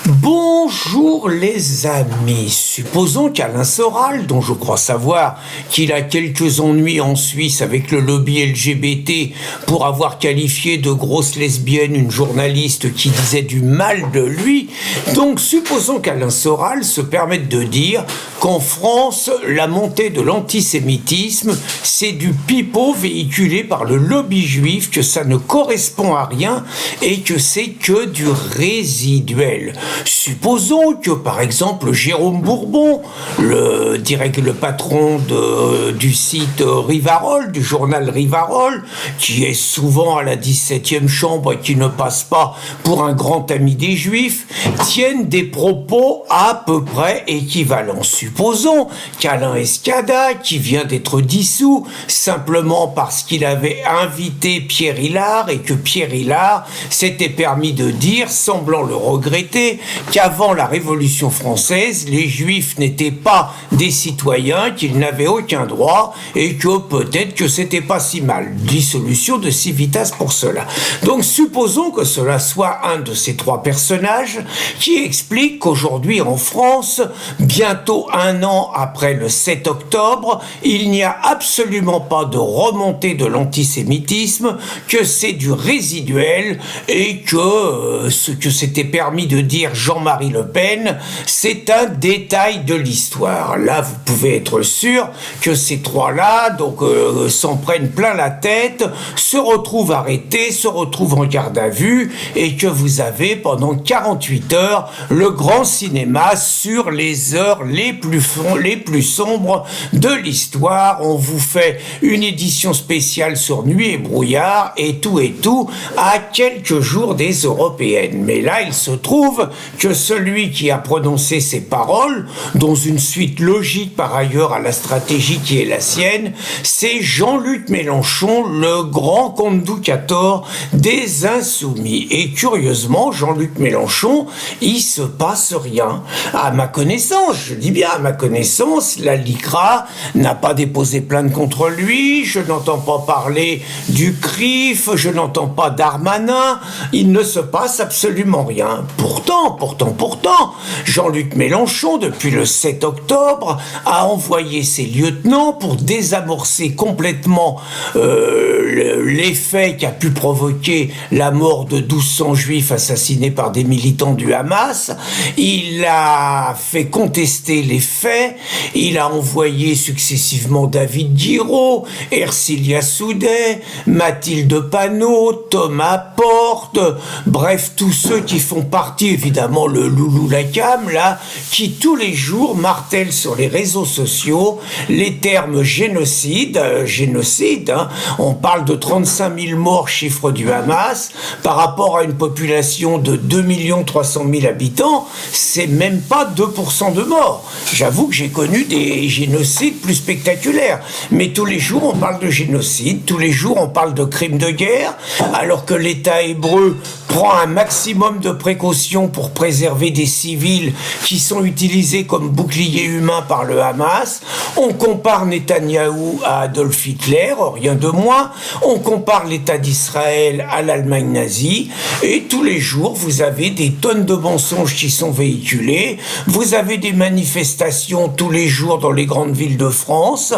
Bonjour les amis, supposons qu'Alain Soral, dont je crois savoir qu'il a quelques ennuis en Suisse avec le lobby LGBT pour avoir qualifié de grosse lesbienne une journaliste qui disait du mal de lui, donc supposons qu'Alain Soral se permette de dire qu'en France, la montée de l'antisémitisme, c'est du pipeau véhiculé par le lobby juif, que ça ne correspond à rien et que c'est que du résiduel. Supposons que, par exemple, Jérôme Bourbon, le patron du site Rivarol, du journal Rivarol, qui est souvent à la 17e chambre et qui ne passe pas pour un grand ami des Juifs, tienne des propos à peu près équivalents. Supposons qu'Alain Escada, qui vient d'être dissous, simplement parce qu'il avait invité Pierre Hilard et que Pierre Hilard s'était permis de dire, semblant le regretter, qu'avant la Révolution française, les Juifs n'étaient pas des citoyens, qu'ils n'avaient aucun droit et que peut-être que c'était pas si mal. Dissolution de Civitas pour cela. Donc supposons que cela soit un de ces trois personnages qui explique qu'aujourd'hui en France, bientôt un an après le 7 octobre, il n'y a absolument pas de remontée de l'antisémitisme, que c'est du résiduel et que ce que s'était permis de dire Jean-Marie Le Pen, c'est un détail de l'histoire. Là, vous pouvez être sûr que ces trois-là s'en prennent plein la tête, se retrouvent arrêtés, se retrouvent en garde à vue et que vous avez pendant 48 heures le grand cinéma sur les heures les plus sombres de l'histoire. On vous fait une édition spéciale sur Nuit et brouillard et tout à quelques jours des européennes. Mais là, il se trouve que celui qui a prononcé ces paroles, dans une suite logique par ailleurs à la stratégie qui est la sienne, c'est Jean-Luc Mélenchon, le grand conducateur des Insoumis. Et curieusement, Jean-Luc Mélenchon, il se passe rien. À ma connaissance, je dis bien à ma connaissance, la LICRA n'a pas déposé plainte contre lui, je n'entends pas parler du CRIF, je n'entends pas Darmanin, il ne se passe absolument rien. Pourtant, Jean-Luc Mélenchon, depuis le 7 octobre, a envoyé ses lieutenants pour désamorcer complètement l'effet qui a pu provoquer la mort de 1200 juifs assassinés par des militants du Hamas. Il a fait contester les faits, il a envoyé successivement David Giraud, Ercilia Soudet, Mathilde Panot, Thomas Porte, bref, tous ceux qui font partie, évidemment, le Loulou Lacam, là, qui tous les jours martèlent sur les réseaux sociaux les termes génocide, on parle de 35 000 morts, chiffre du Hamas, par rapport à une population de 2 300 000 habitants, c'est même pas 2% de morts. J'avoue que j'ai connu des génocides plus spectaculaires, mais tous les jours on parle de génocide, tous les jours on parle de crimes de guerre, alors que l'État hébreu prend un maximum de précautions pour préserver des civils qui sont utilisés comme boucliers humains par le Hamas. On compare Netanyahou à Adolf Hitler, rien de moins. On compare l'État d'Israël à l'Allemagne nazie. Et tous les jours, vous avez des tonnes de mensonges qui sont véhiculés. Vous avez des manifestations tous les jours dans les grandes villes de France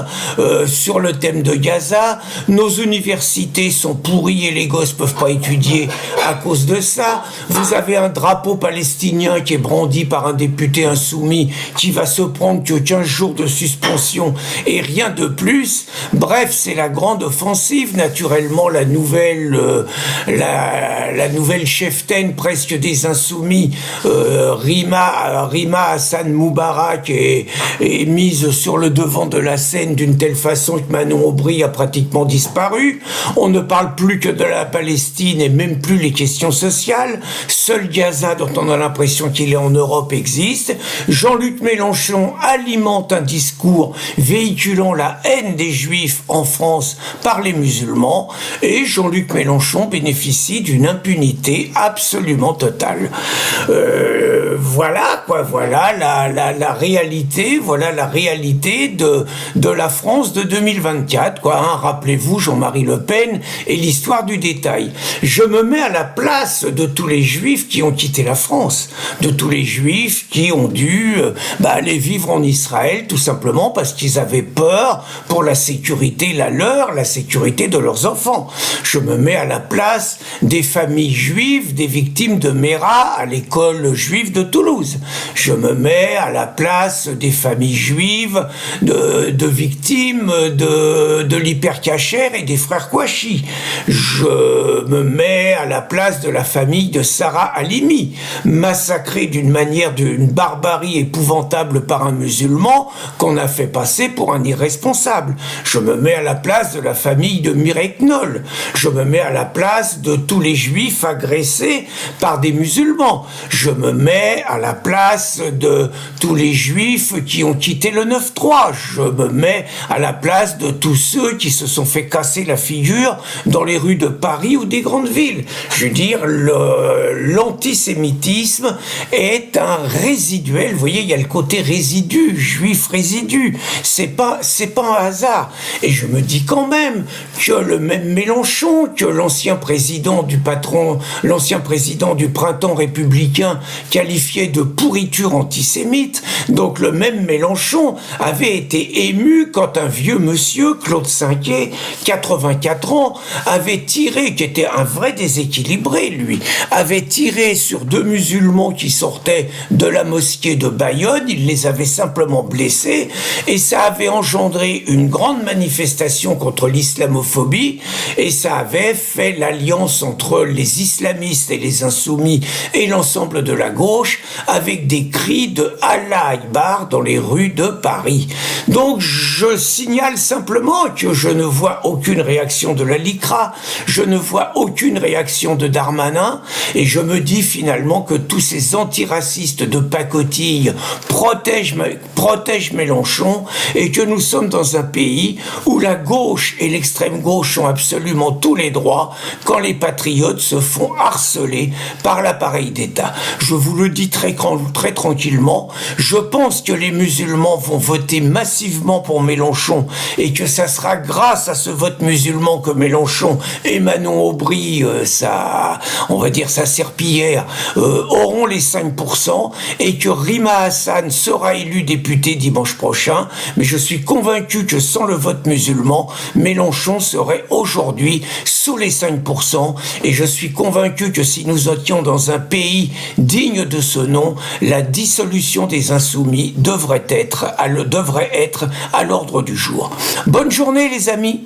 sur le thème de Gaza. Nos universités sont pourries et les gosses peuvent pas étudier à cause de ça. Vous avez un drapeau palestinien qui est brandi par un député insoumis qui va se prendre que 15 jours de suspension et rien de plus. Bref, c'est la grande offensive. Naturellement, la nouvelle cheftaine presque des insoumis, Rima Hassan Moubarak, est mise sur le devant de la scène d'une telle façon que Manon Aubry a pratiquement disparu. On ne parle plus que de la Palestine et même plus les questions sociales. Seul Gaza, dont on a l'impression qu'il est en Europe, existe. Jean-Luc Mélenchon alimente un discours véhiculant la haine des Juifs en France par les musulmans, et Jean-Luc Mélenchon bénéficie d'une impunité absolument totale. Voilà la réalité, de la France de 2024, Rappelez-vous Jean-Marie Le Pen et l'histoire du détail. Je me mets à la place place de tous les juifs qui ont quitté la France, de tous les juifs qui ont dû aller vivre en Israël tout simplement parce qu'ils avaient peur pour la sécurité, la sécurité de leurs enfants. Je me mets à la place des familles juives, des victimes de Mera à l'école juive de Toulouse. Je me mets à la place des familles juives de victimes de l'hypercacher et des frères Kouachi. Je me mets à la place de la famille de Sarah Halimi, massacrée d'une barbarie épouvantable par un musulman qu'on a fait passer pour un irresponsable. Je me mets à la place de la famille de Mireille Knoll. Je me mets à la place de tous les juifs agressés par des musulmans. Je me mets à la place de tous les juifs qui ont quitté le 9-3. Je me mets à la place de tous ceux qui se sont fait casser la figure dans les rues de Paris ou des grandes villes. Je veux dire, l'antisémitisme est un résiduel. Vous voyez, il y a le côté résidu, juif résidu. C'est pas un hasard. Et je me dis quand même que le même Mélenchon, que l'ancien président du printemps républicain qualifié de pourriture antisémite, donc le même Mélenchon avait été ému quand un vieux monsieur, Claude Cinquet, 84 ans, avait tiré, qui était un vrai déséquilibré lui, avait tiré sur 2 musulmans qui sortaient de la mosquée de Bayonne, il les avait simplement blessés, et ça avait engendré une grande manifestation contre l'islamophobie, et ça avait fait l'alliance entre les islamistes et les insoumis et l'ensemble de la gauche, avec des cris de Allah Akbar dans les rues de Paris. Donc je signale simplement que je ne vois aucune réaction de la LICRA, je ne vois aucune réaction de Darmanin, et je me dis finalement que tous ces antiracistes de pacotille protègent Mélenchon, et que nous sommes dans un pays où la gauche et l'extrême gauche ont absolument tous les droits quand les patriotes se font harceler par l'appareil d'État. Je vous le dis très tranquillement, je pense que les musulmans vont voter massivement pour Mélenchon, et que ça sera grâce à ce vote musulman que Mélenchon et Manon Aubry, sa serpillière, auront les 5%, et que Rima Hassan sera élu député dimanche prochain. Mais je suis convaincu que sans le vote musulman, Mélenchon serait aujourd'hui sous les 5%, et je suis convaincu que si nous étions dans un pays digne de ce nom, la dissolution des insoumis devrait être à l'ordre du jour. Bonne journée les amis.